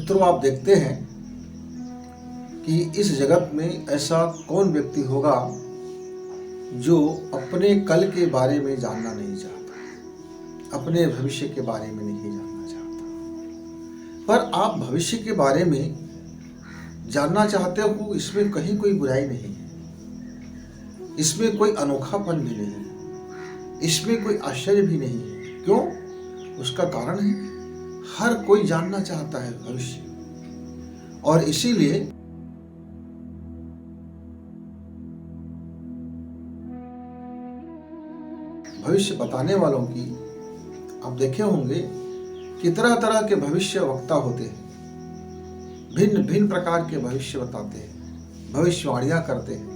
मित्रों, आप देखते हैं कि इस जगत में ऐसा कौन व्यक्ति होगा जो अपने कल के बारे में जानना नहीं चाहता, अपने भविष्य के बारे में नहीं जानना चाहता। पर आप भविष्य के बारे में जानना चाहते हो, इसमें कहीं कोई बुराई नहीं है, इसमें कोई अनोखापन भी नहीं है, इसमें कोई आश्चर्य भी नहीं है। क्यों? उसका कारण है हर कोई जानना चाहता है भविष्य, और इसीलिए भविष्य बताने वालों की आप देखे होंगे कि तरह तरह के भविष्य वक्ता होते हैं, भिन्न भिन्न प्रकार के भविष्य बताते हैं, भविष्यवाणियां करते हैं।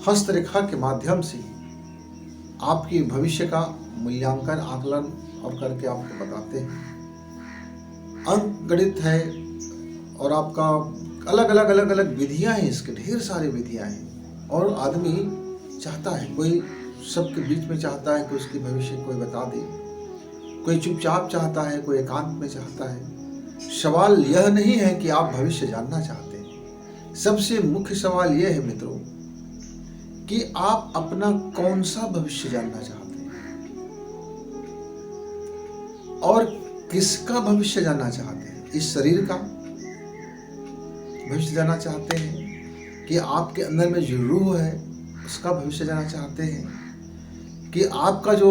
हस्तरेखा के माध्यम से आपके भविष्य का मूल्यांकन आकलन और करके आपको बताते हैं। अंक गणित है और आपका अलग अलग विधियां हैं, इसके ढेर सारी विधियां हैं। और आदमी चाहता है, कोई सबके बीच में चाहता है कि उसकी भविष्य कोई बता दे, कोई चुपचाप चाहता है, कोई एकांत में चाहता है। सवाल यह नहीं है कि आप भविष्य जानना चाहते हैं, सबसे मुख्य सवाल यह है मित्रों कि आप अपना कौन सा भविष्य जानना चाहते हैं और किसका भविष्य जानना चाहते हैं। इस शरीर का भविष्य जानना चाहते हैं कि आपके अंदर में जो रूह है उसका भविष्य जानना चाहते हैं कि आपका जो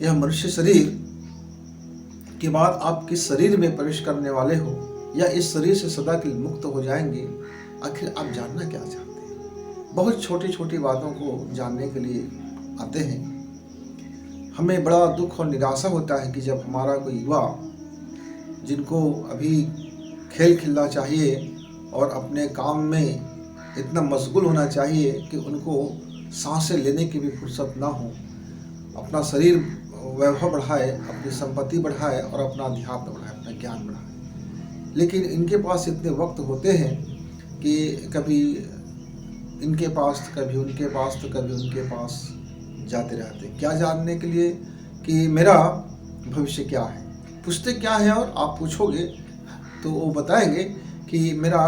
यह मनुष्य शरीर के बाद आप किस शरीर में प्रवेश करने वाले हो, या इस शरीर से सदा के लिए मुक्त हो जाएंगे। आखिर आप जानना क्या चाहते हैं? बहुत छोटी छोटी बातों को जानने के लिए आते हैं। हमें बड़ा दुख और निराशा होता है कि जब हमारा कोई युवा, जिनको अभी खेल खेलना चाहिए और अपने काम में इतना मशगूल होना चाहिए कि उनको सांसें लेने की भी फुर्सत ना हो, अपना शरीर वैभव बढ़ाए, अपनी संपत्ति बढ़ाए और अपना अध्यात्म बढ़ाए, अपना ज्ञान बढ़ाए, लेकिन इनके पास इतने वक्त होते हैं कि कभी इनके पास तो कभी उनके पास तो कभी उनके पास जाते रहते। क्या जानने के लिए कि मेरा भविष्य क्या है। पूछते क्या है, और आप पूछोगे तो वो बताएंगे कि मेरा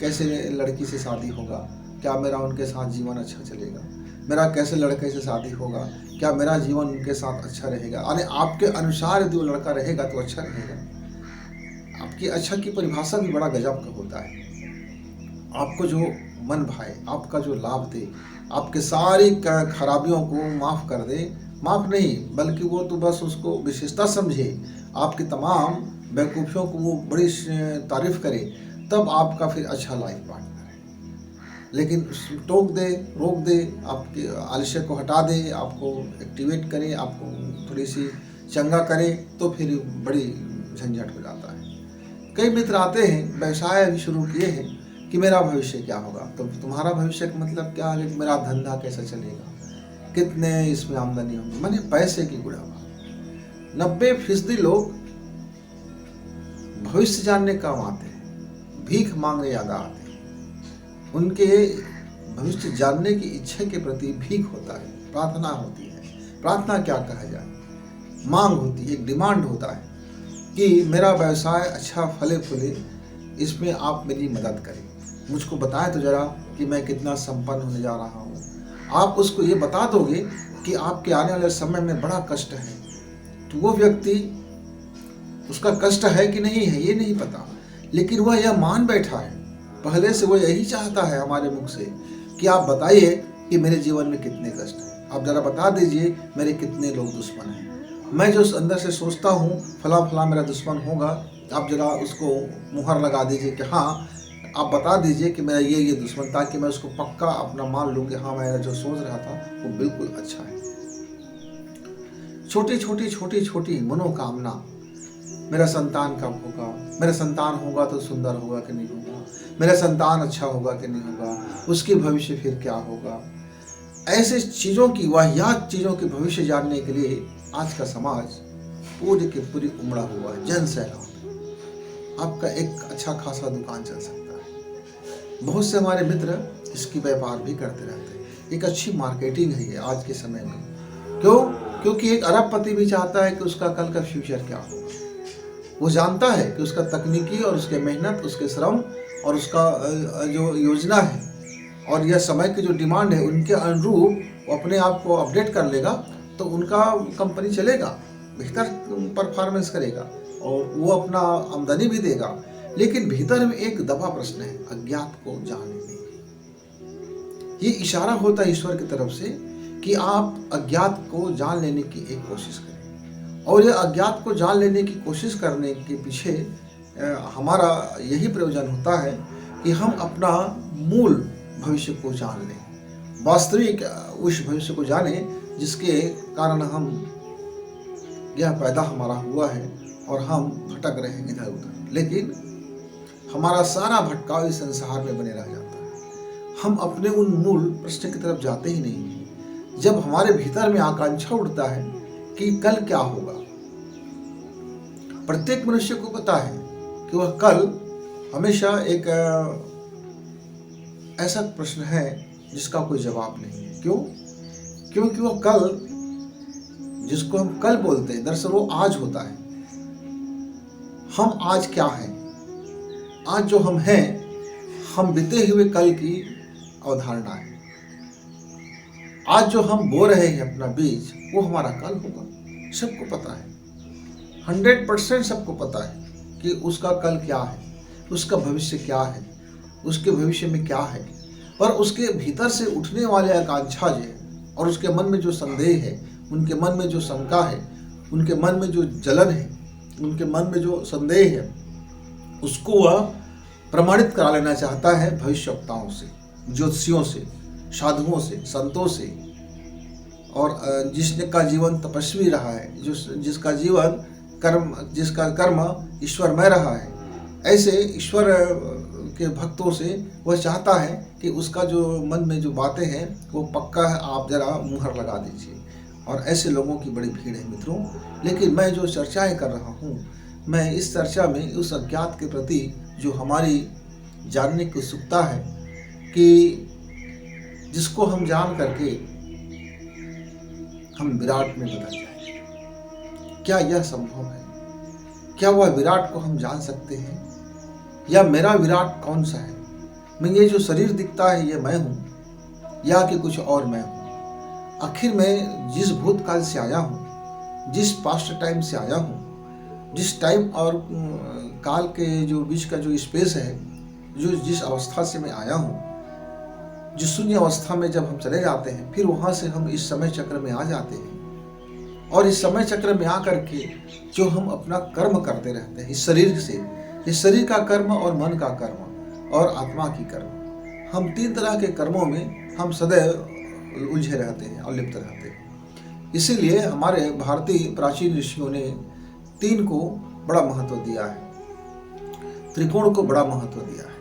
कैसे लड़की से शादी होगा, क्या मेरा उनके साथ जीवन अच्छा चलेगा, मेरा कैसे लड़के से शादी होगा, क्या मेरा जीवन उनके साथ अच्छा रहेगा। अरे आपके अनुसार यदि वो लड़का रहेगा तो अच्छा रहेगा। आपकी अच्छा की परिभाषा भी बड़ा गजब का होता है। आपको जो मन भाए, आपका जो लाभ दे, आपके सारी खराबियों को माफ़ कर दे, माफ़ नहीं बल्कि वो तो बस उसको विशेषता समझे, आपकी तमाम बेवकूफ़ियों को वो बड़ी तारीफ़ करे, तब आपका फिर अच्छा लाइफ पार्टनर है। लेकिन टोक दे, रोक दे, आपके आलस्य को हटा दे, आपको एक्टिवेट करे, आपको थोड़ी सी चंगा करे, तो फिर बड़ी झंझट हो जाता है। कई मित्र आते हैं, व्यवसाय अभी शुरू किए हैं कि मेरा भविष्य क्या होगा। तो तुम्हारा भविष्य का मतलब क्या है? मेरा धंधा कैसा चलेगा, कितने इसमें आमदनी होगी, माने पैसे की गुड़ावा। 90% लोग भविष्य जानने काम आते हैं, भीख मांगने ज़्यादा आते हैं। उनके भविष्य जानने की इच्छा के प्रति भीख होता है, प्रार्थना होती है। प्रार्थना क्या कहा जाए, मांग होती है, एक डिमांड होता है कि मेरा व्यवसाय अच्छा फले फूले, इसमें आप मेरी मदद करें, मुझको बताएं तो जरा कि मैं कितना संपन्न होने जा रहा हूँ। आप उसको ये बता दोगे कि आपके आने वाले समय में बड़ा कष्ट है, तो वो व्यक्ति, उसका कष्ट है कि नहीं है ये नहीं पता, लेकिन वह यह मान बैठा है, पहले से वो यही चाहता है हमारे मुख से कि आप बताइए कि मेरे जीवन में कितने कष्ट हैं, आप ज़रा बता दीजिए मेरे कितने लोग दुश्मन हैं। मैं जो अंदर से सोचता हूँ फला फला मेरा दुश्मन होगा, आप ज़रा उसको मुहर लगा दीजिए कि हाँ, आप बता दीजिए कि मेरा ये दुश्मन, ताकि मैं उसको पक्का अपना मान लूँ कि हाँ, मैं जो सोच रहा था वो बिल्कुल अच्छा है। छोटी छोटी मनोकामना, मेरा संतान कब होगा, मेरा संतान होगा तो सुंदर होगा कि नहीं होगा, मेरा संतान अच्छा होगा कि नहीं होगा, उसके भविष्य फिर क्या होगा। ऐसे चीज़ों की, वाहियात चीज़ों के भविष्य जानने के लिए आज का समाज पूरी के पूरी उमड़ा हुआ है, जन सैलाब। आपका एक अच्छा खासा दुकान चल सकता है, बहुत से हमारे मित्र इसकी व्यापार भी करते रहते हैं। एक अच्छी मार्केटिंग है ये आज के समय में। क्यों? क्योंकि एक अरबपति भी चाहता है कि उसका कल का फ्यूचर क्या होगा। वो जानता है कि उसका तकनीकी और उसके मेहनत, उसके श्रम और उसका जो योजना है और यह समय की जो डिमांड है उनके अनुरूप वो अपने आप को अपडेट कर लेगा, तो उनका कंपनी चलेगा, बेहतर परफॉर्मेंस करेगा और वो अपना आमदनी भी देगा। लेकिन भीतर में एक दबा प्रश्न है, अज्ञात को जान लेने। ये इशारा होता है ईश्वर की तरफ से कि आप अज्ञात को जान लेने की एक कोशिश करें, और यह अज्ञात को जान लेने की कोशिश करने के पीछे हमारा यही प्रयोजन होता है कि हम अपना मूल भविष्य को जान लें, वास्तविक उस भविष्य को जानें जिसके कारण हम यह पैदा हमारा हुआ है और हम भटक रहे हैं इधर उधर। लेकिन हमारा सारा भटकाव इस संसार में बने रह जाता है, हम अपने उन मूल प्रश्न की तरफ जाते ही नहीं। जब हमारे भीतर में आकांक्षा उठता है कि कल क्या होगा, प्रत्येक मनुष्य को पता है कि वह कल हमेशा एक ऐसा प्रश्न है जिसका कोई जवाब नहीं है। क्यों? क्योंकि वह कल, जिसको हम कल बोलते हैं, दरअसल वो आज होता है। हम आज क्या हैं? आज जो हम हैं, हम बीते हुए कल की अवधारणा है। आज जो हम बो रहे हैं अपना बीज, वो हमारा कल होगा। सबको पता है, 100% सबको पता है कि उसका कल क्या है, उसका भविष्य क्या है, उसके भविष्य में क्या है। पर उसके भीतर से उठने वाले आकांक्षा जो है और उसके मन में जो संदेह है, उनके मन में जो शंका है, उनके मन में जो जलन है, उनके मन में जो संदेह है, उसको वह प्रमाणित करा लेना चाहता है भविष्यवक्ताओं से, ज्योतिषियों से, साधुओं से, संतों से। और जिसका जीवन तपस्वी रहा है, जिसका जीवन जिसका कर्म ईश्वरमय रहा है, ऐसे ईश्वर के भक्तों से वह चाहता है कि उसका जो मन में जो बातें हैं वो पक्का है, आप जरा मुहर लगा दीजिए। और ऐसे लोगों की बड़ी भीड़ है मित्रों। लेकिन मैं जो चर्चाएं कर रहा हूँ, मैं इस चर्चा में उस अज्ञात के प्रति जो हमारी जानने की उत्सुकता है कि जिसको हम जान करके हम विराट में बदल जाए, क्या यह संभव है? क्या वह विराट को हम जान सकते हैं? या मेरा विराट कौन सा है? मैं ये जो शरीर दिखता है ये मैं हूँ या कि कुछ और मैं हूँ? आखिर मैं जिस भूतकाल से आया हूँ, जिस पास्ट टाइम से आया हूँ, जिस टाइम और काल के जो बीच का जो स्पेस है, जो जिस अवस्था से मैं आया हूँ, जिस शून्य अवस्था में जब हम चले जाते हैं, फिर वहाँ से हम इस समय चक्र में आ जाते हैं। और इस समय चक्र में आकर के जो हम अपना कर्म करते रहते हैं इस शरीर से, इस शरीर का कर्म और मन का कर्म और आत्मा की कर्म, हम 3 तरह के कर्मों में हम सदैव उलझे रहते हैं और लिप्त रहते हैं। इसीलिए हमारे भारतीय प्राचीन ऋषियों ने 3 को बड़ा महत्व दिया है, त्रिकोण को बड़ा महत्व दिया है।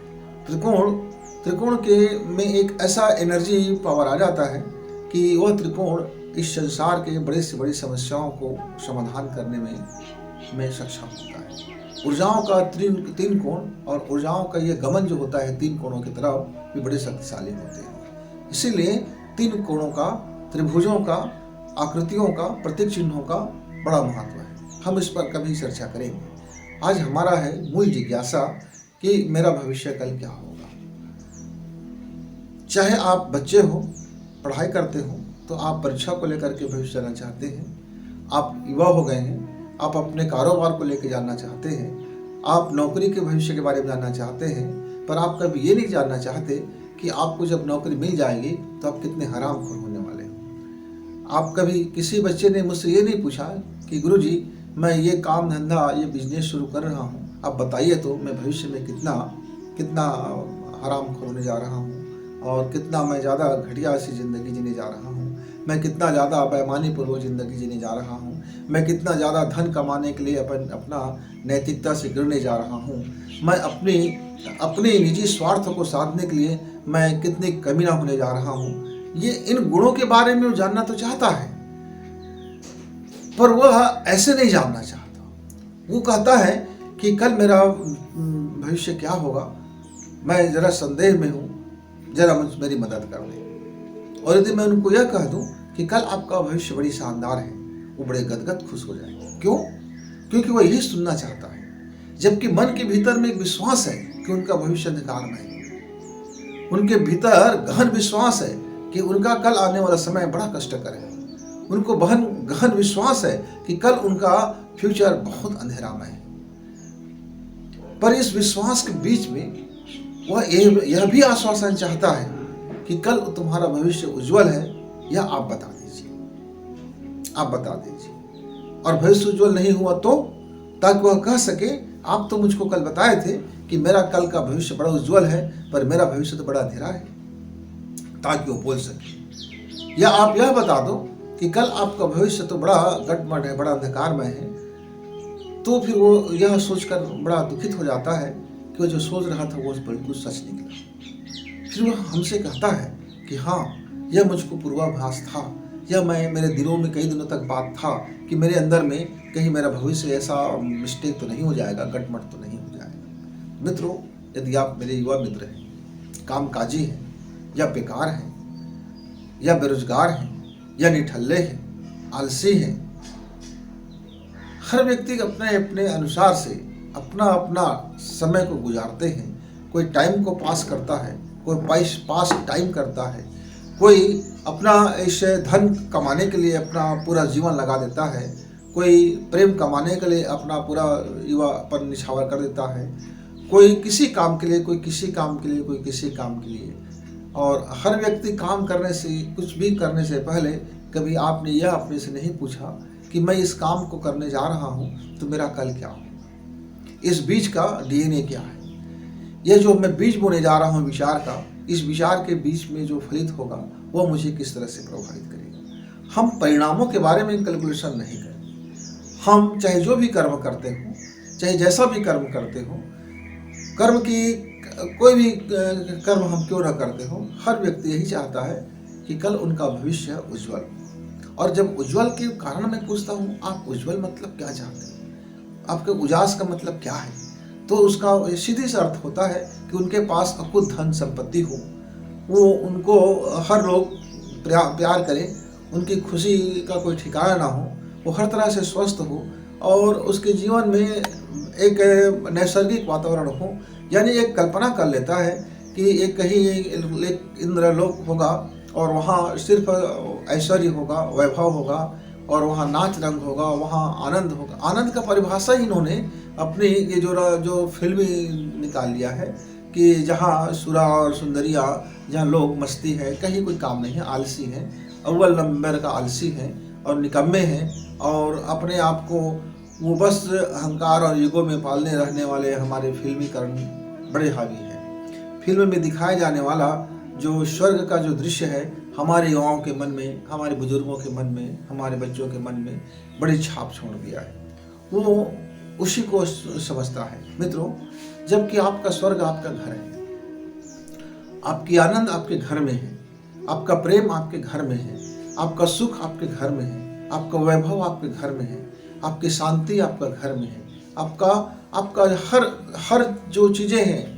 त्रिकोण के में एक ऐसा एनर्जी पावर आ जाता है कि वह त्रिकोण इस संसार के बड़े से बड़ी समस्याओं को समाधान करने में सक्षम होता है। ऊर्जाओं का 3 कोण और ऊर्जाओं का ये गमन जो होता है 3 कोणों की तरफ, भी बड़े शक्तिशाली होते हैं। इसीलिए 3 कोणों का, त्रिभुजों का, आकृतियों का, प्रतीक चिन्हों का बड़ा महत्व है। हम इस पर कभी चर्चा करेंगे। आज हमारा है मूल जिज्ञासा कि मेरा भविष्य कल क्या होगा। चाहे आप बच्चे हो, पढ़ाई करते हो, तो आप परीक्षा को लेकर के भविष्य जानना चाहते हैं, आप युवा हो गए हैं, आप अपने कारोबार को लेकर जानना चाहते हैं, आप नौकरी के भविष्य के बारे में जानना चाहते हैं, पर आप कभी ये नहीं जानना चाहते कि आपको जब नौकरी मिल जाएगी तो आप कितने हरामखोर होने वाले हो। आप कभी, किसी बच्चे ने मुझसे ये नहीं पूछा कि गुरुजी मैं ये काम धंधा, ये बिजनेस शुरू कर रहा हूँ, आप बताइए तो मैं भविष्य में कितना हरामखोर होने जा रहा हूँ और कितना मैं ज़्यादा घटिया सी ज़िंदगी जीने जा रहा हूँ, मैं कितना ज़्यादा बेईमानीपूर्वक ज़िंदगी जीने जा रहा हूँ, मैं कितना ज़्यादा धन कमाने के लिए अपना नैतिकता से गिरने जा रहा हूँ, मैं अपने निजी स्वार्थ को साधने के लिए मैं कितनी कमीना होने जा रहा हूँ। ये इन गुणों के बारे में वो जानना तो चाहता है, पर वह ऐसे नहीं जानना चाहता। वो कहता है कि कल मेरा भविष्य क्या होगा, मैं ज़रा संदेह में हूँ, जरा मेरी मदद कर दें। और यदि मैं उनको यह कह दूं कि कल आपका भविष्य बड़ी शानदार है, वो बड़े गदगद खुश हो जाएंगे। क्यों? क्योंकि वो यही सुनना चाहता है। जबकि मन के भीतर में एक विश्वास है कि उनका भविष्य अंधकार में है। उनके भीतर गहन विश्वास है कि उनका कल आने वाला समय बड़ा कष्टकर है। उनको गहन विश्वास है कि कल उनका फ्यूचर बहुत अंधेरा में है। पर इस विश्वास के बीच में वह यह भी आश्वासन चाहता है कि कल तुम्हारा भविष्य उज्जवल है, यह आप बता दीजिए, आप बता दीजिए। और भविष्य उज्जवल नहीं हुआ तो ताकि वह कह सके आप तो मुझको कल बताए थे कि मेरा कल का भविष्य बड़ा उज्जवल है, पर मेरा भविष्य तो बड़ा अंधेरा है, ताकि वो बोल सके। या आप यह बता दो कि कल आपका भविष्य तो बड़ा गटमट है, बड़ा अंधकार में है। तो फिर वो यह सोचकर बड़ा दुखित हो जाता है कि वो जो सोच रहा था वो बिल्कुल सच निकला। फिर वह हमसे कहता है कि हाँ, यह मुझको पूर्वाभास था, यह मेरे दिलों में कई दिनों तक बात था कि मेरे अंदर में कहीं मेरा भविष्य ऐसा मिस्टेक तो नहीं हो जाएगा, गटमट तो नहीं हो जाएगा। मित्रों, यदि आप मेरे युवा मित्र हैं, कामकाजी हैं, या बेकार हैं, या बेरोजगार हैं, या निठल्ले हैं, आलसी हैं, हर व्यक्ति अपने अपने अनुसार से अपना अपना समय को गुजारते हैं। कोई टाइम को पास करता है, कोई पास टाइम करता है, कोई अपना इस धन कमाने के लिए अपना पूरा जीवन लगा देता है, कोई प्रेम कमाने के लिए अपना पूरा युवापन निछावर कर देता है, कोई किसी काम के लिए, कोई किसी काम के लिए, कोई किसी काम के लिए। और हर व्यक्ति काम करने से, कुछ भी करने से पहले कभी आपने यह अपने से नहीं पूछा कि मैं इस काम को करने जा रहा हूँ तो मेरा कल क्या हो, इस बीज का डीएनए क्या है, यह जो मैं बीज बोने जा रहा हूँ विचार का, इस विचार के बीच में जो फलित होगा वह मुझे किस तरह से प्रभावित करेगा। हम परिणामों के बारे में कैलकुलेशन नहीं करें। हम चाहे जो भी कर्म करते हो, चाहे जैसा भी कर्म करते हो, कर्म की कोई भी कर्म हम क्यों न करते हो, हर व्यक्ति यही चाहता है कि कल उनका भविष्य उज्जवल। और जब उज्जवल के कारण मैं पूछता हूँ आप उज्जवल मतलब क्या चाहते हैं, आपके उजास का मतलब क्या है, तो उसका सीधे से अर्थ होता है कि उनके पास अकुत धन संपत्ति हो, वो उनको हर लोग प्यार करें, उनकी खुशी का कोई ठिकाना ना हो, वो हर तरह से स्वस्थ हो और उसके जीवन में एक नैसर्गिक वातावरण हो। यानी एक कल्पना कर लेता है कि एक कहीं एक इंद्रलोक होगा और वहाँ सिर्फ ऐश्वर्य होगा, वैभव होगा और वहाँ नाच रंग होगा, वहाँ आनंद होगा। आनंद का परिभाषा ही इन्होंने अपनी ये जो फिल्म निकाल लिया है कि जहाँ सुरा और सुंदरिया, जहाँ लोग मस्ती है, कहीं कोई काम नहीं है, आलसी है, अव्वल नंबर का आलसी है और निकम्मे हैं और अपने आप को वो बस अहंकार और ईगो में पालने रहने वाले हमारे फिल्मीकरण बड़े हावी हैं। फिल्म में दिखाए जाने वाला जो स्वर्ग का जो दृश्य है हमारे युवाओं के मन में, हमारे बुजुर्गों के मन में, हमारे बच्चों के मन में बड़ी छाप छोड़ दिया है। वो उसी को समझता है। मित्रों, जबकि आपका स्वर्ग आपका घर है, आपकी आनंद आपके घर में है, आपका प्रेम आपके घर में है, आपका सुख आपके घर में है, आपका वैभव आपके घर में है, आपकी शांति आपका घर में है, आपका हर जो चीजें हैं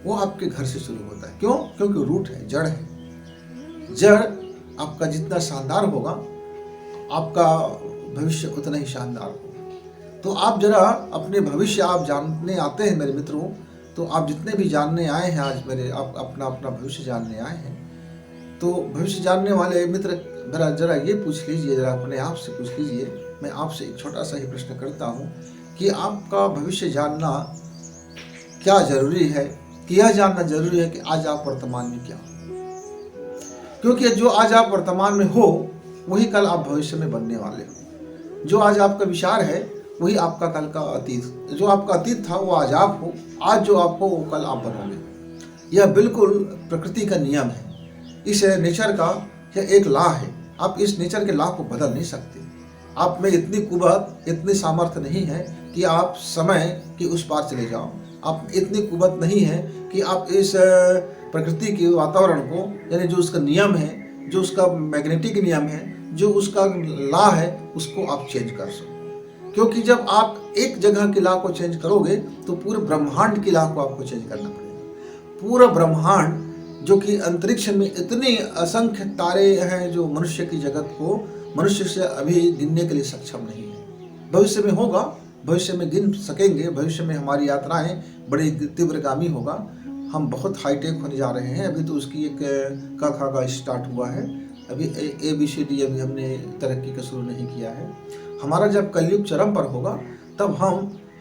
वो आपके घर से शुरू होता है। क्यों? क्योंकि रूट है, जड़ है। जड़ आपका जितना शानदार होगा आपका भविष्य उतना ही शानदार होगा। तो आप जरा अपने भविष्य आप जानने आते हैं मेरे मित्रों, तो आप जितने भी जानने आए हैं आज मेरे, आप अपना अपना भविष्य जानने आए हैं, तो भविष्य जानने वाले मित्र जरा ये पूछ लीजिए, जरा अपने आप से पूछ लीजिए। मैं आपसे एक छोटा सा ही प्रश्न करता हूँ कि आपका भविष्य जानना क्या जरूरी है, कि यह जानना जरूरी है कि आज आप वर्तमान में क्या हो, क्योंकि जो आज आप वर्तमान में हो वही कल आप भविष्य में बनने वाले हो। जो आज आपका विचार है वही आपका कल का अतीत, जो आपका अतीत था वो आज आप हो, आज जो आप हो वो कल आप बनोगे। यह बिल्कुल प्रकृति का नियम है, इस नेचर का यह एक लॉ है। आप इस नेचर के लॉ को बदल नहीं सकते। आप में इतनी कुवत, इतनी सामर्थ्य नहीं है कि आप समय के उस पार चले जाओ। आप इतनी कुवत नहीं है कि आप इस प्रकृति के वातावरण को, यानी जो उसका नियम है, जो उसका मैग्नेटिक नियम है, जो उसका लॉ है, उसको आप चेंज कर सको। क्योंकि जब आप एक जगह के लॉ को चेंज करोगे तो पूरे ब्रह्मांड की लॉ को आपको चेंज करना पड़ेगा। पूरा ब्रह्मांड, जो कि अंतरिक्ष में इतने असंख्य तारे हैं जो मनुष्य की जगत को, मनुष्य से अभी गिनने के लिए सक्षम नहीं है। भविष्य में होगा भविष्य में गिन सकेंगे। भविष्य में हमारी यात्राएं बड़ी तीव्रगामी होगा। हम बहुत हाईटेक होने जा रहे हैं। अभी तो उसकी एक क ख ग स्टार्ट हुआ है, अभी ABCD अभी हमने तरक्की का शुरू नहीं किया है। हमारा जब कलयुग चरम पर होगा तब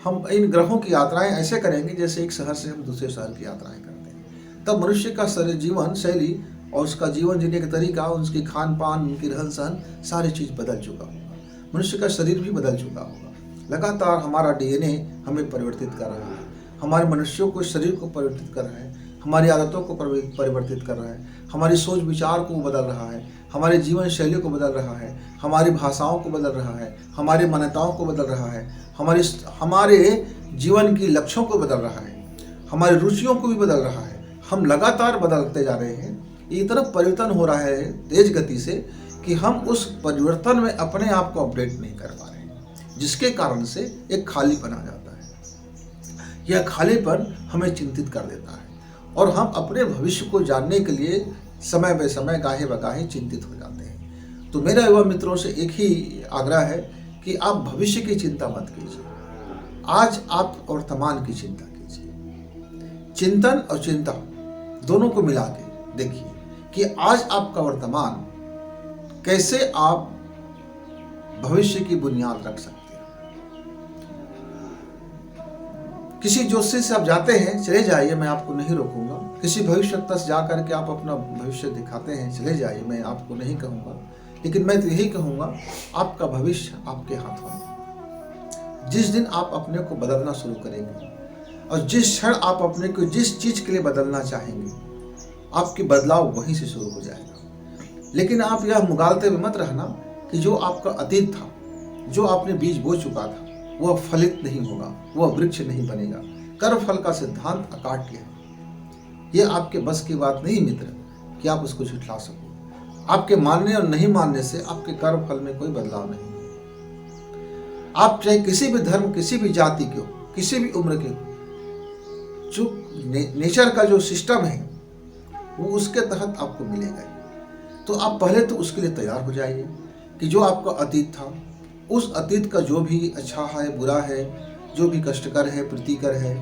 हम इन ग्रहों की यात्राएं ऐसे करेंगे जैसे एक शहर से हम दूसरे शहर की यात्राएं करते हैं। तब मनुष्य का जीवन शैली और उसका जीवन जीने का तरीका, उसकी खान पान, उनकी रहन सहन, सारी चीज़ बदल चुका होगा। मनुष्य का शरीर भी बदल चुका होगा। लगातार हमारा DNA हमें परिवर्तित कर रहा है, हमारे मनुष्यों को, शरीर को परिवर्तित कर रहा है, हमारी आदतों को परिवर्तित कर रहा है, हमारी सोच विचार को बदल रहा है, हमारे जीवन शैली को बदल रहा है, हमारी भाषाओं को बदल रहा है, हमारी मान्यताओं को बदल रहा है, हमारे जीवन की लक्ष्यों को बदल रहा है, हमारी रुचियों को भी बदल रहा है। हम लगातार बदलते जा रहे हैं। इतना परिवर्तन हो रहा है तेज गति से कि हम उस परिवर्तन में अपने आप को अपडेट नहीं कर पा रहे हैं, जिसके कारण से एक खालीपन आ जाता है। यह खालीपन हमें चिंतित कर देता है और हम अपने भविष्य को जानने के लिए समय बे समय, गाहे बगाहे चिंतित हो जाते हैं। तो मेरा युवा मित्रों से एक ही आग्रह है कि आप भविष्य की चिंता मत कीजिए, आज आप वर्तमान की चिंता कीजिए। चिंतन और चिंता दोनों को मिला के देखिए कि आज आपका वर्तमान कैसे आप भविष्य की बुनियाद रख सकते हैं। किसी ज्योतिषी से आप जाते हैं, चले जाइए, मैं आपको नहीं रोकूंगा। किसी भविष्यवक्ता से जा करके आप अपना भविष्य दिखाते हैं, चले जाइए, मैं आपको नहीं कहूँगा। लेकिन मैं तो यही कहूँगा, आपका भविष्य आपके हाथों में। जिस दिन आप अपने को बदलना शुरू करेंगे और जिस क्षण आप अपने को जिस चीज़ के लिए बदलना चाहेंगे, आपकी बदलाव वहीं से शुरू हो जाएगा। लेकिन आप यह मुगालते में मत रहना कि जो आपका अतीत था, जो आपने बीज बो चुका था, वह फलित नहीं होगा, वह वृक्ष नहीं बनेगा। कर्म फल का सिद्धांत अकाट्य है। यह आपके बस की बात नहीं मित्र कि आप उसको झुठला सको। आपके मानने और नहीं मानने से आपके कर्म फल में कोई बदलाव नहीं है। आप चाहे किसी भी धर्म, किसी भी जाति के हो, किसी भी उम्र के हो, जो नेचर का जो सिस्टम है वो उसके तहत आपको मिलेगा। तो आप पहले तो उसके लिए तैयार हो जाइए कि जो आपका अतीत था, उस अतीत का जो भी अच्छा है, बुरा है, जो भी कष्टकर है, प्रीतिकर है,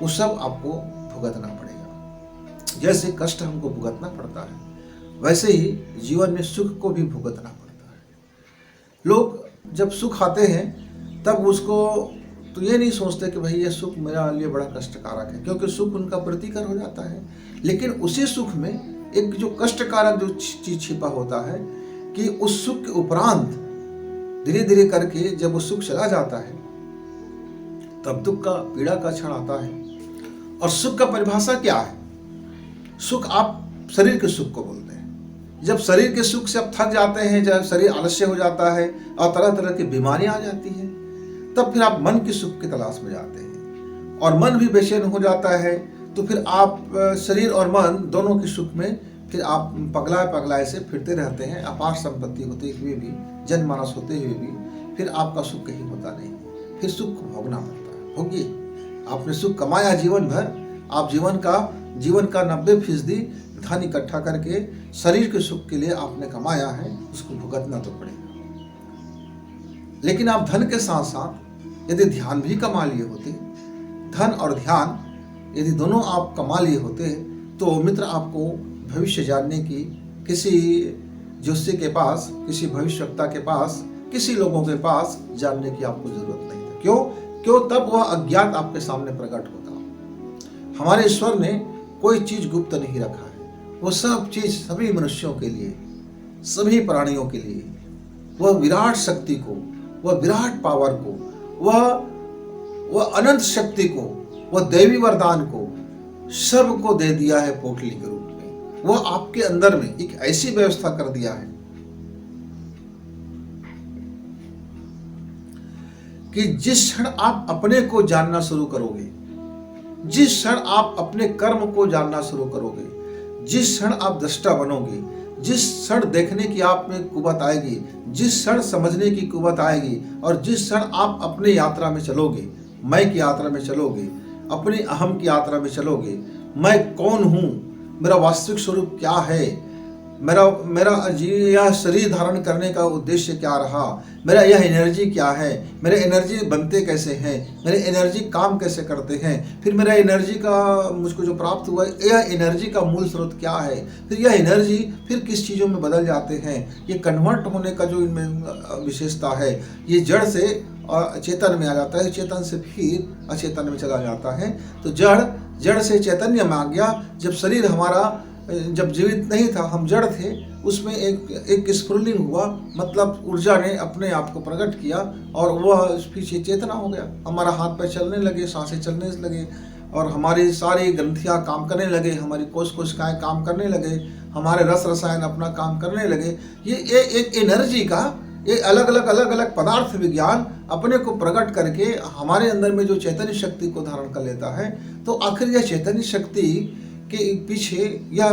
वो सब आपको भुगतना पड़ेगा। जैसे कष्ट हमको भुगतना पड़ता है, वैसे ही जीवन में सुख को भी भुगतना पड़ता है। लोग जब सुख आते हैं तब उसको तो ये नहीं सोचते कि भाई ये सुख मेरा लिए बड़ा कष्टकारक है, क्योंकि सुख उनका प्रीतिकर हो जाता है। लेकिन उसी सुख में एक जो कष्टकारक जो चीज छिपा होता है कि उस सुख के उपरांत धीरे धीरे करके जब वो सुख चला जाता है तब दुख का, पीड़ा का क्षण आता है। और सुख का परिभाषा क्या है? सुख आप शरीर के सुख को बोलते हैं। जब शरीर के सुख से आप थक जाते हैं, जब शरीर आलस्य हो जाता है और तरह तरह की बीमारियां आ जाती हैं, तब फिर आप मन के सुख की तलाश में जाते हैं और मन भी बेचैन हो जाता है। तो फिर आप शरीर और मन दोनों के सुख में फिर आप पगलाए से फिरते रहते हैं। अपार संपत्ति होते हुए भी, जनमानस होते हुए भी फिर आपका सुख कहीं होता नहीं, फिर सुख को भोगना पड़ता है। भोगिए, आपने सुख कमाया जीवन भर, आप जीवन का 90% धन इकट्ठा करके शरीर के सुख के लिए आपने कमाया है, उसको भुगतना तो पड़ेगा। लेकिन आप धन के साथ साथ यदि ध्यान भी कमा लिए होते, धन और ध्यान यदि दोनों आप कमा लिए होते, तो मित्र आपको भविष्य जानने की किसी ज्योतिषी के पास, किसी भविष्यवक्ता के पास, किसी लोगों के पास जानने की आपको जरूरत नहीं है। क्यों? तब वह अज्ञात आपके सामने प्रकट होता। हमारे ईश्वर ने कोई चीज गुप्त नहीं रखा है। वो सब चीज सभी मनुष्यों के लिए, सभी प्राणियों के लिए, वह विराट शक्ति को, वह विराट पावर को, वह अनंत शक्ति को, वह दैवी वरदान को सबको दे दिया है पोटली के रूप में। वह आपके अंदर में एक ऐसी व्यवस्था कर दिया है कि जिस क्षण आप अपने को जानना शुरू करोगे, जिस क्षण आप अपने कर्म को जानना शुरू करोगे, जिस क्षण आप दृष्टा बनोगे, जिस क्षण देखने की आप में कुवत आएगी, जिस क्षण समझने की कुवत आएगी और जिस क्षण आप अपनी यात्रा में चलोगे, मैं की यात्रा में चलोगे, अपने अहम की यात्रा में चलोगे, मैं कौन हूँ, मेरा वास्तविक स्वरूप क्या है, मेरा मेरा यह शरीर धारण करने का उद्देश्य क्या रहा, मेरा यह एनर्जी क्या है, मेरे एनर्जी बनते कैसे हैं, मेरे एनर्जी काम कैसे करते हैं, फिर मेरा एनर्जी का मुझको जो प्राप्त हुआ है यह एनर्जी का मूल स्रोत क्या है, फिर यह एनर्जी फिर किस चीज़ों में बदल जाते हैं, ये कन्वर्ट होने का जो इनमें विशेषता है, ये जड़ से चेतन में आ जाता है, चेतन से फिर अचेतन में चला जाता है। तो जड़ से चैतन्य में आ गया। जब शरीर हमारा जब जीवित नहीं था, हम जड़ थे, उसमें एक स्फुरलिंग हुआ, मतलब ऊर्जा ने अपने आप को प्रकट किया और वह पीछे चेतना हो गया। हमारा हाथ पैर चलने लगे, सांसें चलने लगे और हमारी सारी ग्रंथियाँ काम करने लगे, हमारी कोशिकाएं काम करने लगे, हमारे रस रसायन अपना काम करने लगे। ये एक एनर्जी का ये अलग अलग पदार्थ विज्ञान अपने को प्रकट करके हमारे अंदर में जो चैतन्य शक्ति को धारण कर लेता है। तो आखिर यह चैतन्य शक्ति के पीछे या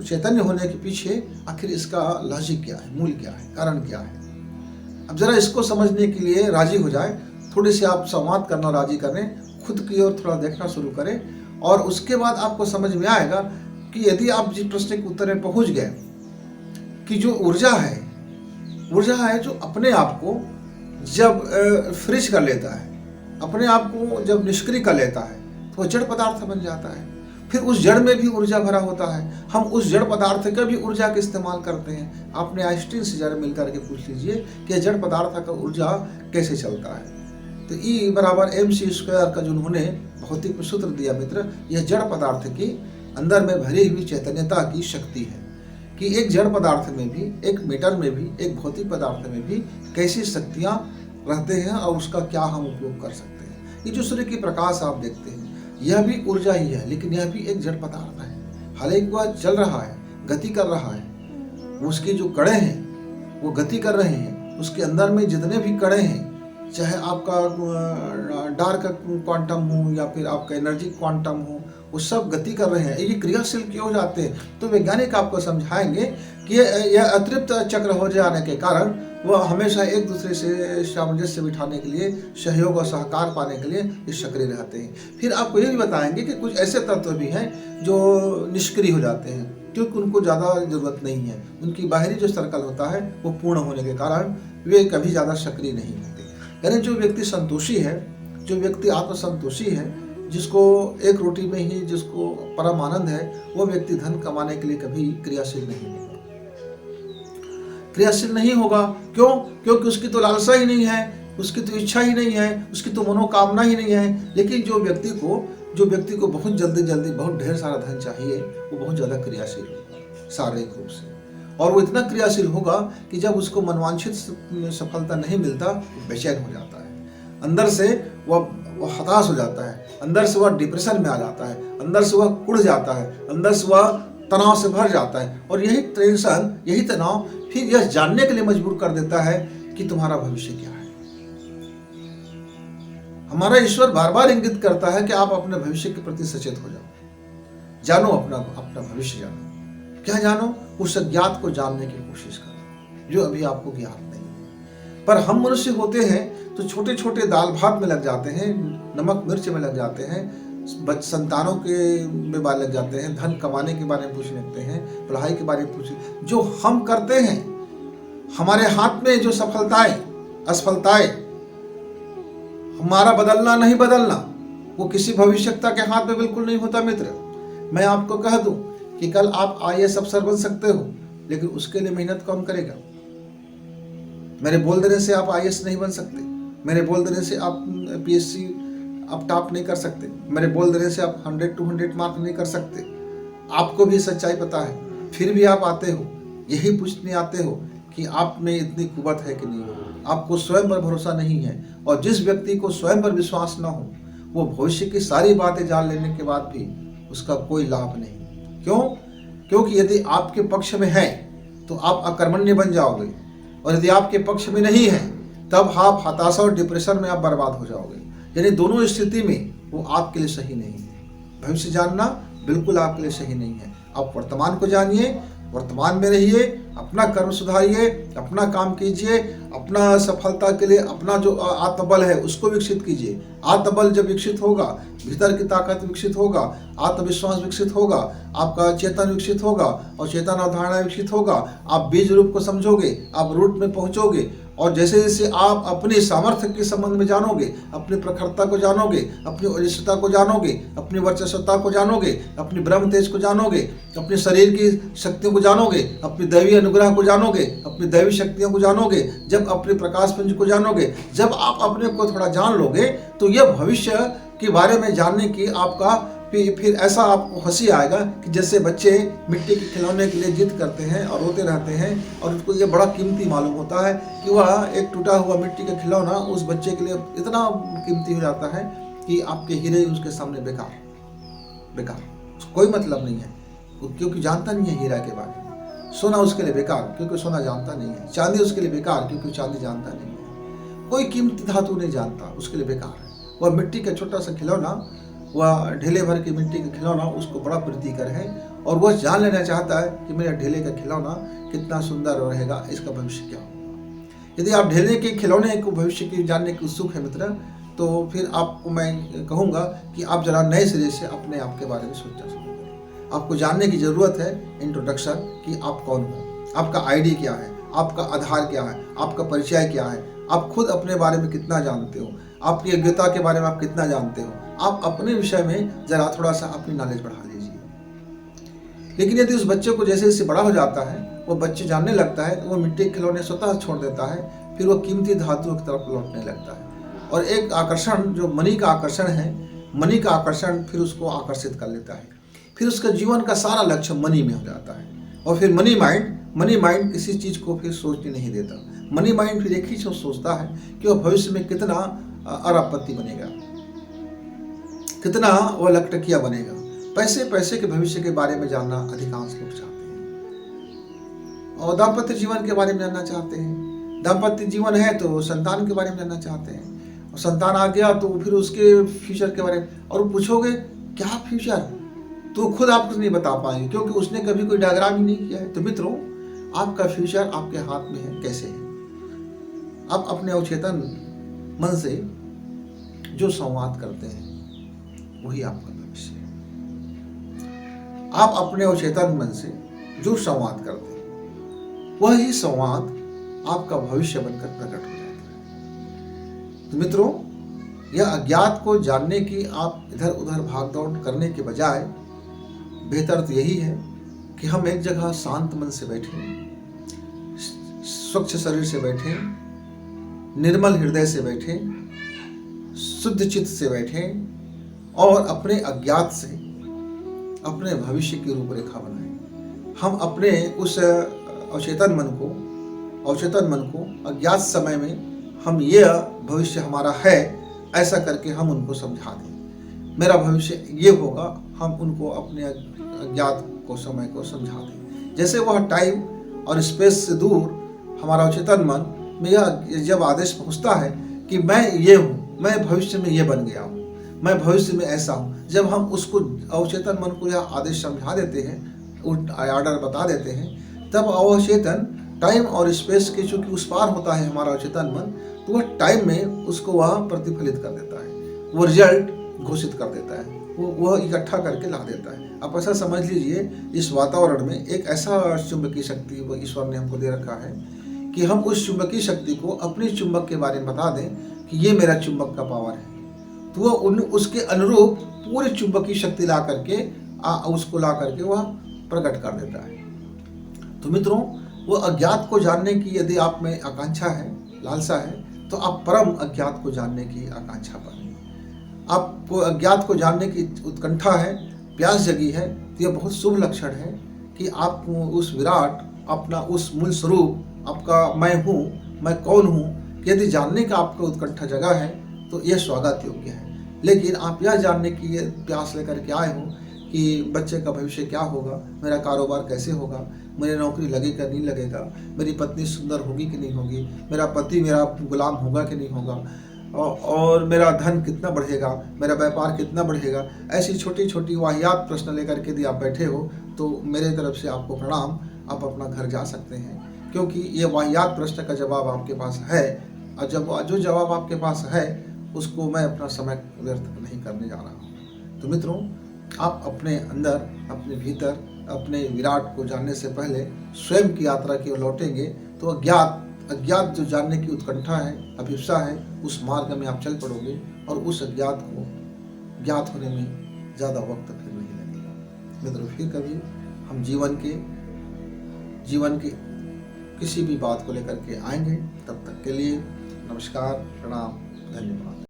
चैतन्य होने के पीछे आखिर इसका लॉजिक क्या है, मूल क्या है, कारण क्या है? अब जरा इसको समझने के लिए राजी हो जाए, थोड़ी सी आप संवाद करना राजी करें, खुद की ओर थोड़ा देखना शुरू करें और उसके बाद आपको समझ में आएगा कि यदि आप जिस प्रश्न के उत्तर में पहुंच गए कि जो ऊर्जा है जो अपने आप को जब फ्रीज कर लेता है, अपने आप को जब निष्क्रिय कर लेता है तो वह जड़ पदार्थ बन जाता है। फिर उस जड़ में भी ऊर्जा भरा होता है, हम उस जड़ पदार्थ का भी ऊर्जा का इस्तेमाल करते हैं। आपने आइंस्टीन से जरा मिल करके पूछ लीजिए कि जड़ पदार्थ का ऊर्जा कैसे चलता है। तो E बराबर mc² का जो उन्होंने भौतिक में सूत्र दिया मित्र, यह जड़ पदार्थ की अंदर में भरी हुई चैतन्यता की शक्ति है कि एक जड़ पदार्थ में भी, एक मीटर में भी, एक भौतिक पदार्थ में भी कैसी शक्तियाँ रहते हैं और उसका क्या हम उपयोग कर सकते हैं। ये जो सूर्य की प्रकाश आप देखते हैं यह भी ऊर्जा ही है, लेकिन यह भी एक जड़ पदार्थ है। हालांकि वह चल रहा है, गति कर रहा है, उसकी जो कड़े हैं वो गति कर रहे हैं, उसके अंदर में जितने भी कड़े हैं, चाहे आपका डार्क क्वांटम हो या फिर आपका एनर्जी क्वांटम हो, वो सब गति कर रहे हैं। ये क्रियाशील क्यों हो जाते हैं? तो वैज्ञानिक आपको समझाएंगे कि यह अतिरिक्त चक्र हो जाने के कारण वह हमेशा एक दूसरे से सामंजस्य बिठाने के लिए, सहयोग और सहकार पाने के लिए ये सक्रिय रहते हैं। फिर आपको ये भी बताएंगे कि कुछ ऐसे तत्व भी हैं जो निष्क्रिय हो जाते हैं क्योंकि उनको ज़्यादा ज़रूरत नहीं है, उनकी बाहरी जो सर्कल होता है वो पूर्ण होने के कारण वे कभी ज़्यादा सक्रिय नहीं होते। यानी जो व्यक्ति संतोषी है, जो व्यक्ति आत्मसंतोषी है, जिसको एक रोटी में ही जिसको परम आनंद है, वो व्यक्ति धन कमाने के लिए कभी क्रियाशील नहीं होगा। क्रियाशील नहीं होगा क्यों? क्योंकि उसकी तो लालसा ही नहीं है, उसकी तो इच्छा ही नहीं है, उसकी तो मनोकामना ही नहीं है। लेकिन जो व्यक्ति को बहुत जल्दी बहुत ढेर सारा धन चाहिए, वो बहुत ज़्यादा क्रियाशील होगा शारीरिक रूप से, और वो इतना क्रियाशील होगा कि जब उसको मनवांछित सफलता नहीं मिलता तो बेचैन हो जाता है, अंदर से वह हताश हो जाता है, अंदर से वह डिप्रेशन में आ जाता है, अंदर से वह कुढ़ जाता है, अंदर से वह तनाव से भर जाता है। और यही टेंशन, यही तनाव फिर यह जानने के लिए मजबूर कर देता है कि तुम्हारा भविष्य क्या है। हमारा ईश्वर बार बार इंगित करता है कि आप अपने भविष्य के प्रति सचेत हो जाओ, जानो अपना भविष्य जानो। क्या जानो? उस अज्ञात को जानने की कोशिश करो जो अभी आपको ज्ञात नहीं है। पर हम मनुष्य होते हैं तो छोटे छोटे दाल भात में लग जाते हैं, नमक मिर्च में लग जाते हैं, संतानों के में बारे लग जाते हैं, धन कमाने के बारे में पूछने लगते हैं, पढ़ाई के बारे में पूछने। जो हम करते हैं, हमारे हाथ में जो सफलताएं असफलताएं, हमारा बदलना नहीं बदलना, वो किसी भविष्यता के हाथ में बिल्कुल नहीं होता मित्र। मैं आपको कह दूं कि कल आप IAS अफसर बन सकते हो, लेकिन उसके लिए मेहनत कौन करेगा? मेरे बोल देने से आप IAS नहीं बन सकते, मेरे बोल देने से आप PSC आप टॉप नहीं कर सकते, मेरे बोल देने से आप 100 मार्क नहीं कर सकते। आपको भी सच्चाई पता है, फिर भी आप आते हो, यही पूछने आते हो कि आप में इतनी कुवत है कि नहीं। आपको स्वयं पर भरोसा नहीं है, और जिस व्यक्ति को स्वयं पर विश्वास न हो, वो भविष्य की सारी बातें जान लेने के बाद भी उसका कोई लाभ नहीं। क्यों? क्योंकि यदि आपके पक्ष में है तो आप अकर्मण्य बन जाओगे, और यदि आपके पक्ष में नहीं है तब आप हताशा और डिप्रेशन में आप बर्बाद हो जाओगे। यानी दोनों स्थिति में वो आपके लिए सही नहीं है। भविष्य जानना बिल्कुल आपके लिए सही नहीं है। आप वर्तमान को जानिए, वर्तमान में रहिए, अपना कर्म सुधारिए, अपना काम कीजिए, अपना सफलता के लिए अपना जो आत्मबल है उसको विकसित कीजिए। आत्मबल जब विकसित होगा, भीतर की ताकत विकसित होगा, आत्मविश्वास विकसित होगा, आपका चेतन विकसित होगा और चेतन अवधारणा विकसित होगा। आप बीज रूप को समझोगे, आप रूट में पहुंचोगे और जैसे जैसे आप अपने सामर्थ्य के संबंध में जानोगे, अपनी प्रखरता को जानोगे, अपनी ओजस्वता को जानोगे, अपनी वर्चस्वता को जानोगे, अपनी ब्रह्म तेज को जानोगे, अपने शरीर की शक्तियों को जानोगे, अपनी दैवीय अनुग्रह को जानोगे, अपनी दैवी शक्तियों को जानोगे, जब अपने प्रकाश पुंज को जानोगे, जब आप अपने को थोड़ा जान लोगे तो यह भविष्य के बारे में जानने की आपका फिर ऐसा आपको हंसी आएगा कि जैसे बच्चे मिट्टी के खिलौने के लिए जिद करते हैं और रोते रहते हैं और उनको ये बड़ा कीमती मालूम होता है कि वह एक टूटा हुआ मिट्टी का खिलौना उस बच्चे के लिए इतना कीमती हो जाता है कि आपके हीरे उसके सामने बेकार बेकार, कोई मतलब नहीं है क्योंकि जानता नहीं है हीरा के बारे में। सोना उसके लिए बेकार क्योंकि सोना जानता नहीं है। चांदी उसके लिए बेकार क्योंकि चांदी जानता नहीं है। कोई कीमती धातु नहीं जानता, उसके लिए बेकार है। वह मिट्टी का छोटा सा खिलौना, वह ढेले भर की मिट्टी का खिलौना उसको बड़ा प्रीतिकर है और वह जान लेना चाहता है कि मेरा ढेले का खिलौना कितना सुंदर रहेगा, इसका भविष्य क्या होगा। यदि आप ढेले के खिलौने को भविष्य की जानने की उत्सुक है मित्र, तो फिर आपको मैं कहूँगा कि आप जरा नए सिरे से अपने आप के बारे में सोचना शुरू करें। आपको जानने की ज़रूरत है इंट्रोडक्शन कि आप कौन हो, आपका आईडी क्या है, आपका आधार क्या है, आपका परिचय क्या है, आप खुद अपने बारे में कितना जानते हो, आपकी योग्यता के बारे में आप कितना जानते हो। आप अपने विषय में जरा थोड़ा सा अपनी नॉलेज बढ़ा लीजिए। लेकिन यदि उस बच्चे को जैसे जैसे बड़ा हो जाता है, वो बच्चे जानने लगता है तो वो मिट्टी के खिलौने स्वतः छोड़ देता है, फिर वो कीमती धातुओं की तरफ लौटने लगता है और एक आकर्षण जो मनी का आकर्षण है, मनी का आकर्षण फिर उसको आकर्षित कर लेता है। फिर उसका जीवन का सारा लक्ष्य मनी में हो जाता है और फिर मनी माइंड किसी चीज़ को फिर सोचने नहीं देता। मनी माइंड फिर एक ही चीज सोचता है कि वह भविष्य में कितना अरबपति बनेगा, कितना वह लखटकिया बनेगा। पैसे के भविष्य के बारे में जानना अधिकांश लोग चाहते हैं और दाम्पत्य जीवन के बारे में जानना चाहते हैं। दाम्पत्य जीवन है तो संतान के बारे में जानना चाहते हैं और संतान आ गया तो फिर उसके फ्यूचर के बारे में, और पूछोगे क्या फ्यूचर, तो खुद आप कुछ नहीं बता पाएंगे क्योंकि उसने कभी कोई डायग्राम ही नहीं किया है। तो मित्रों, आपका फ्यूचर आपके हाथ में है। कैसे है? आप अपने अवचेतन मन से जो संवाद करते हैं वही आपका भविष्य है। आप अपने अवचेतन मन से जो संवाद करते हैं वही संवाद आपका भविष्य बनकर प्रकट हो जाता है। तो मित्रों, यह अज्ञात को जानने की आप इधर उधर भागदौड़ करने के बजाय बेहतर तो यही है कि हम एक जगह शांत मन से बैठें, स्वच्छ शरीर से बैठें, निर्मल हृदय से बैठें, शुद्ध चित्त से बैठें और अपने अज्ञात से अपने भविष्य की रूपरेखा बनाएं। हम अपने उस अवचेतन मन को अज्ञात समय में हम ये भविष्य हमारा है ऐसा करके हम उनको समझा दें। मेरा भविष्य ये होगा, हम उनको अपने अज्ञात को समय को समझा दें। जैसे वह टाइम और स्पेस से दूर हमारा अवचेतन मन में यह जब आदेश पहुँचता है कि मैं ये हूँ, मैं भविष्य में ये बन गया हूँ, मैं भविष्य में ऐसा हूँ, जब हम उसको अवचेतन मन को यह आदेश समझा देते हैं, ऑर्डर बता देते हैं, तब अवचेतन टाइम और स्पेस के चूंकि उस पार होता है हमारा अवचेतन मन, तो वह टाइम में उसको वह प्रतिफलित कर देता है, वो रिजल्ट घोषित कर देता है, वह इकट्ठा करके ला देता है। आप ऐसा समझ लीजिए, इस वातावरण में एक ऐसा चुंबकीय शक्ति वो ईश्वर ने हमको दे रखा है कि हम उस चुंबकीय शक्ति को अपने चुंबक के बारे में बता दें कि ये मेरा चुंबक का पावर है, तो वह उसके अनुरूप पूरी चुंबकीय शक्ति ला करके उसको ला करके वह प्रकट कर देता है। तो मित्रों, वो अज्ञात को जानने की यदि आप में आकांक्षा है, लालसा है, तो आप परम अज्ञात को जानने की आकांक्षा बने। आपको अज्ञात को जानने की उत्कंठा है, प्यास जगी है, तो यह बहुत शुभ लक्षण है कि आप उस विराट, अपना उस मूल स्वरूप, आपका मैं हूँ, मैं कौन हूँ, यदि जानने का आपका उत्कंठा जगा है तो यह स्वागत योग्य है। लेकिन आप यह जानने की ये प्यास लेकर के आए हो कि बच्चे का भविष्य क्या होगा, मेरा कारोबार कैसे होगा, मेरी नौकरी लगेगा नहीं लगेगा, मेरी पत्नी सुंदर होगी कि नहीं होगी, मेरा पति मेरा गुलाम होगा कि नहीं होगा, और मेरा धन कितना बढ़ेगा, मेरा व्यापार कितना बढ़ेगा, ऐसी छोटी छोटी वाहियात प्रश्न लेकर के यदि आप बैठे हो तो मेरे तरफ से आपको प्रणाम। आप अपना घर जा सकते हैं, क्योंकि ये वाहियात प्रश्न का जवाब आपके पास है। और जब जो जवाब आपके पास है उसको मैं अपना समय व्यर्थ नहीं करने जा रहा हूँ। तो मित्रों, आप अपने अंदर, अपने भीतर, अपने विराट को जानने से पहले स्वयं की यात्रा की ओर लौटेंगे तो अज्ञात जो जानने की उत्कंठा है, अभिप्सा है, उस मार्ग में आप चल पड़ोगे और उस अज्ञात को ज्ञात होने में ज़्यादा वक्त फिर नहीं लगेगा। मित्रों, फिर कभी हम जीवन की किसी भी बात को लेकर के आएंगे। तब तक के लिए नमस्कार, प्रणाम, धन्यवाद।